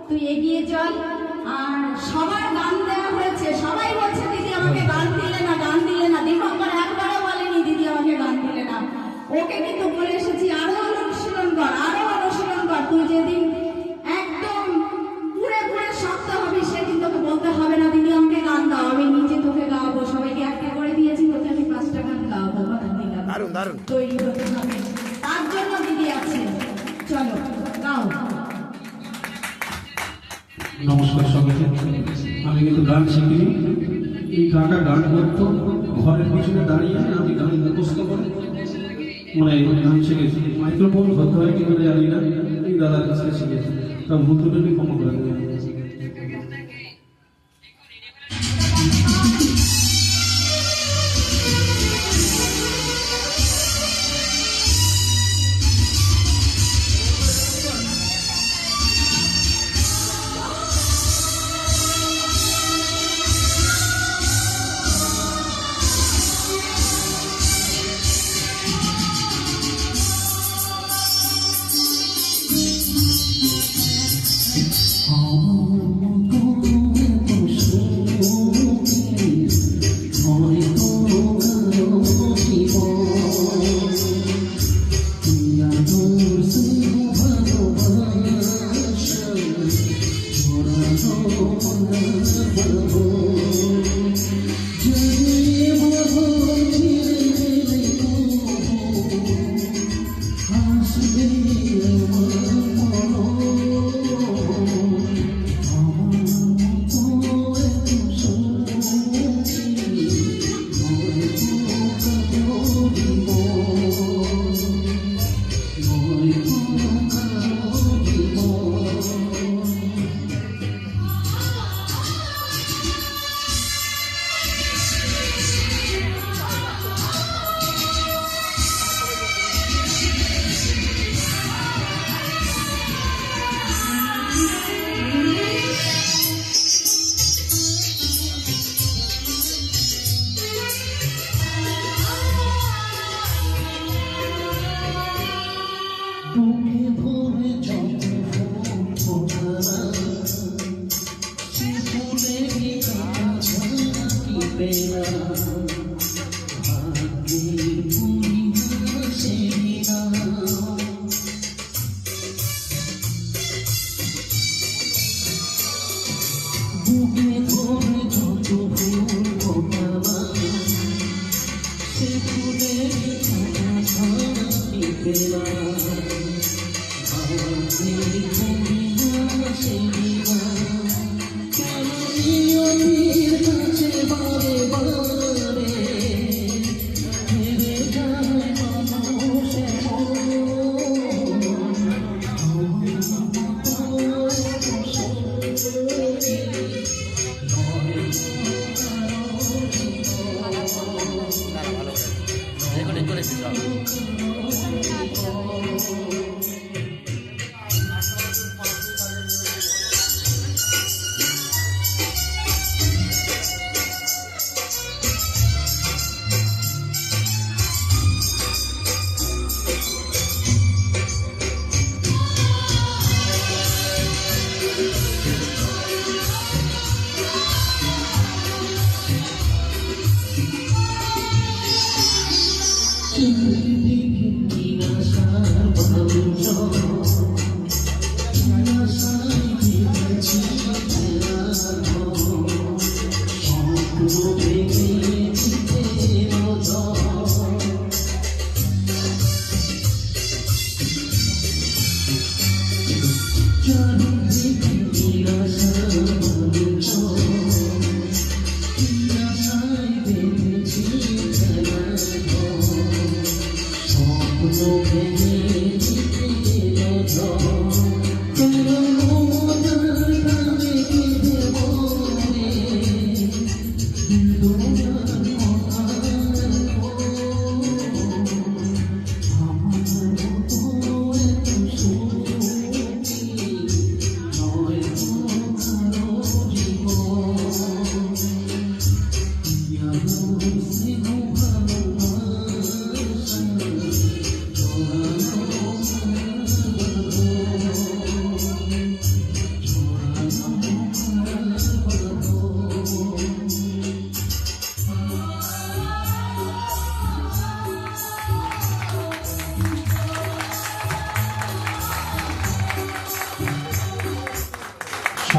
তুই এগিয়ে চল। আর সবার গান দেওয়া হয়েছে, সবাই বলছে দিদি আমাকে গান দিলে না, গান দিলে না। দীপঙ্কর একবারও বলেনি দিদি আমাকে গান দিলে না। ওকে কিন্তু বলে এসেছি আরো অনুশীলন কর, আরো অনুশীলন কর। তুই যেদিন একদম পুরে পুরে শক্ত হবি সেদিন তোকে বলতে হবে না দিদি আমাকে গান দাও, আমি নিজে তোকে গাওয়াবো। সবাইকে একটা করে দিয়েছি, তোকে আমি 5টা গান গাওয়াবো। দারুণ দারুণ তৈরি হতে হবে, তার জন্য দিদি আছে। চলো গাও। নমস্কার সবাইকে। আমি কিন্তু গান শিখিনি। এই গানটা গান করতো ঘরের পিছনে দাঁড়িয়ে আমি গান মুখস্থ করে মানে গান শিখেছি। মাইক্রোফোন ধরতে হয় কি করে জানি না, এই দাদার কাছে শিখেছি। তা ভুল দুটোকে ক্ষমা করে দেবেন।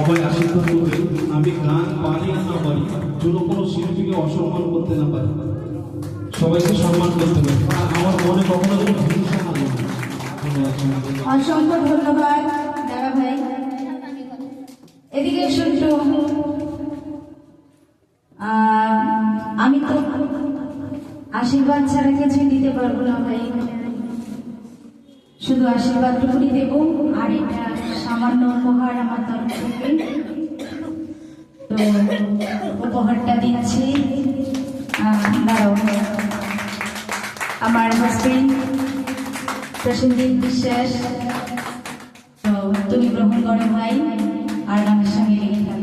সবাই আশীর্বাদ করবে আমি গান পারি আর না পারি যেন কোনো শিল্পীকে অসম্মান করতে না পারি, সবাইকে সম্মান করতে পারি, আর আমার মনে কখনো যেন হিংসা না হয়। ধন্যবাদ। অসংখ্য ধন্যবাদ দাদা ভাই। এদিকে শুনছো, আমি তো আশীর্বাদ ছাড়া কিছু দিতে পারবো না ভাই, শুধু আশীর্বাদটুকুনি দেবো, আর এটা সামান্য উপহার আমার তরফ থেকে। তো উপহারটা দিচ্ছি, দাঁড়াও, আমার হাজবেন্ড প্রসেনজিৎ বিশ্বাস, তো তুমি গ্রহণ করো ভাই, আর গানের সঙ্গে লেগে থাকো।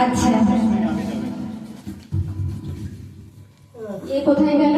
আচ্ছা, এ কোথায় গেল?